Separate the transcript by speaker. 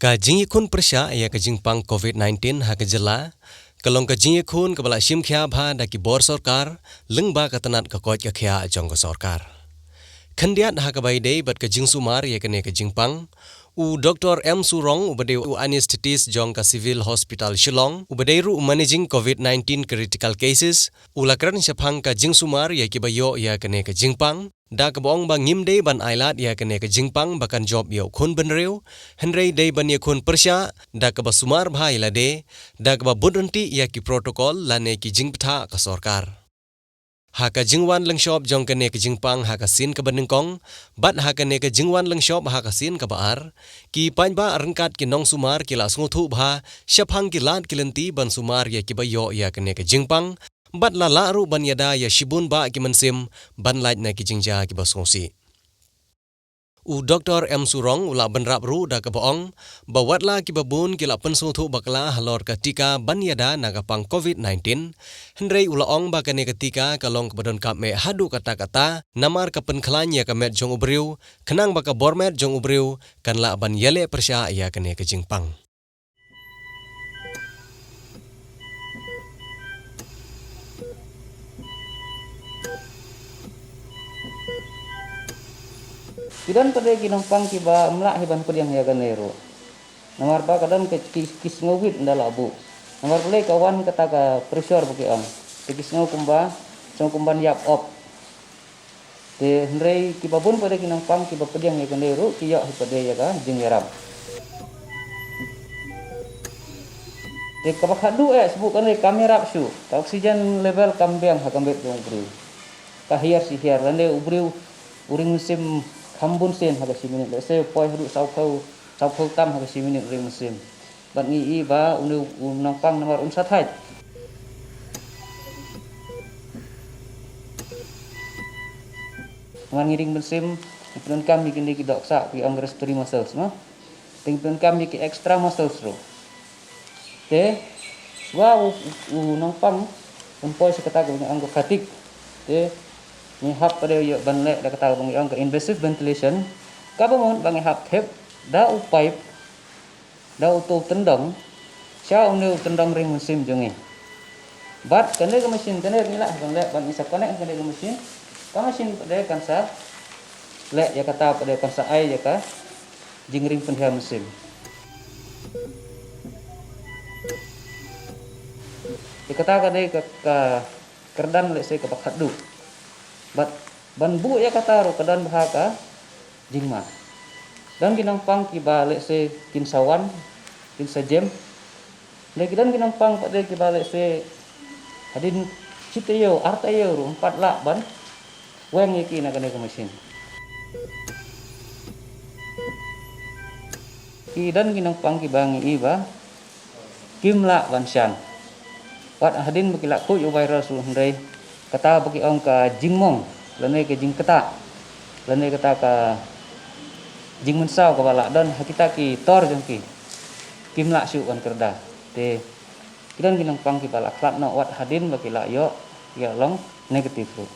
Speaker 1: Ka jingi khun persya ya ka jingpang COVID-19 ha ka jela kalong ka jingi khun ka bala sim khya bha da ki bor sarkar lengba ka tanat ka koj ka khya jong ka sarkar khandiat ha ka bai dei bat ka jingsumar ya ka ne ka jingpang u Dr. M. Surong ubade u anesthetis jong ka civil hospital Shillong ubade ru managing COVID-19 critical cases ulakran shaphang ka jingsumar ya ki bayo ya ka ne ka jingpang da ka bong bang ngimde ban ailat ya ka ne ka jingpang bakan job yo khun benreu henrei dei ban ye khun persya da ka basumar bhai la de da ka budunti ya ki protocol la ne ki jingptha ka sarkar ha ka jingwan lengshop jong ka ne ka jingpang ha ka sin ka banengkong bat ha ka ne ka jingwan lengshop ha ka sin ka baar ki panba arangkat ki nong sumar ki la snguthu bha shaphang ki lat ki lenti ban sumar ya ki bayo ya ka ne ka jingpang bat la la ru ban yada ya shibun ba ki mansim ban lait na ki jingja ki basongsi u Dr. M. Surong ula banrap ru da ka boong bawatla ki babun ki la pensuthu bakla halor ka tika ban yada na ka pang COVID-19 henrei ula ong ba ka ne ka tika kalong ka badon kap me hadu kata kata namar ka penklan ya ka met jong ubriu kenang ba ka bormet jong ubriu kan la ban yele persya ya ka ne ka jingpang
Speaker 2: Kidan pada ginampang kiba melak hiban pediang ya ganero. Namar pa kadang ke kis ngawit ndala bu. Namar pulai kawan kata ka pressure buki ang. Kis ngaw kumba, sang kumban yap op. Te hendrei kiba bun pada ginampang kiba pediang ya ganero kiya hipada ya ka jingyaram. Te kabak hadu sebut kan kamera su. Ka oksigen level kambiang hakambet dong bri. Ka hiar si hiar lande ubriu uring musim Hambun sen haga si minit se poi hadu sau khau tam haga si minit ring mesin bat ngi i ba unu nampang nomor sathai man ngiring mesin pun kami kini ki doksa ki angres tri muscles no ting pun kami ki extra muscles ro te wa nampang pun poi sekata ko anggo katik te ni hap pada yo banlek da kata bang yang ke invasive ventilation ka bangun bang hap thep da u pipe da u tu tendang sha unu tendang ring mesin jonge bat kene ke mesin kene ni lah bang lek bang isa connect kene ke mesin ka mesin pada kan sa lek ya kata pada kan sa ai ya ka jingring pendia mesin dikata kene ke kerdan lek se ke bakhadu bat ban bu ya kata ro kedan bahaka jingma dan ginampang ki balik se kin sawan kin sajem le kidan ginampang pada ki balik se hadin citayo artayo ro 4 lak ban weng iki na kene ke mesin ki dan ginampang ki bangi iba kimla ban syan wat hadin bekilak ku yo virus ru hendai kata bagi orang ka jingmong lane ke jing keta lane kata ka jing mensau ka bala dan kita ki tor jong ki kimla su kan kerda te kidan ginang pang ki bala klat no wat hadin bagi la yo ya long negatif ru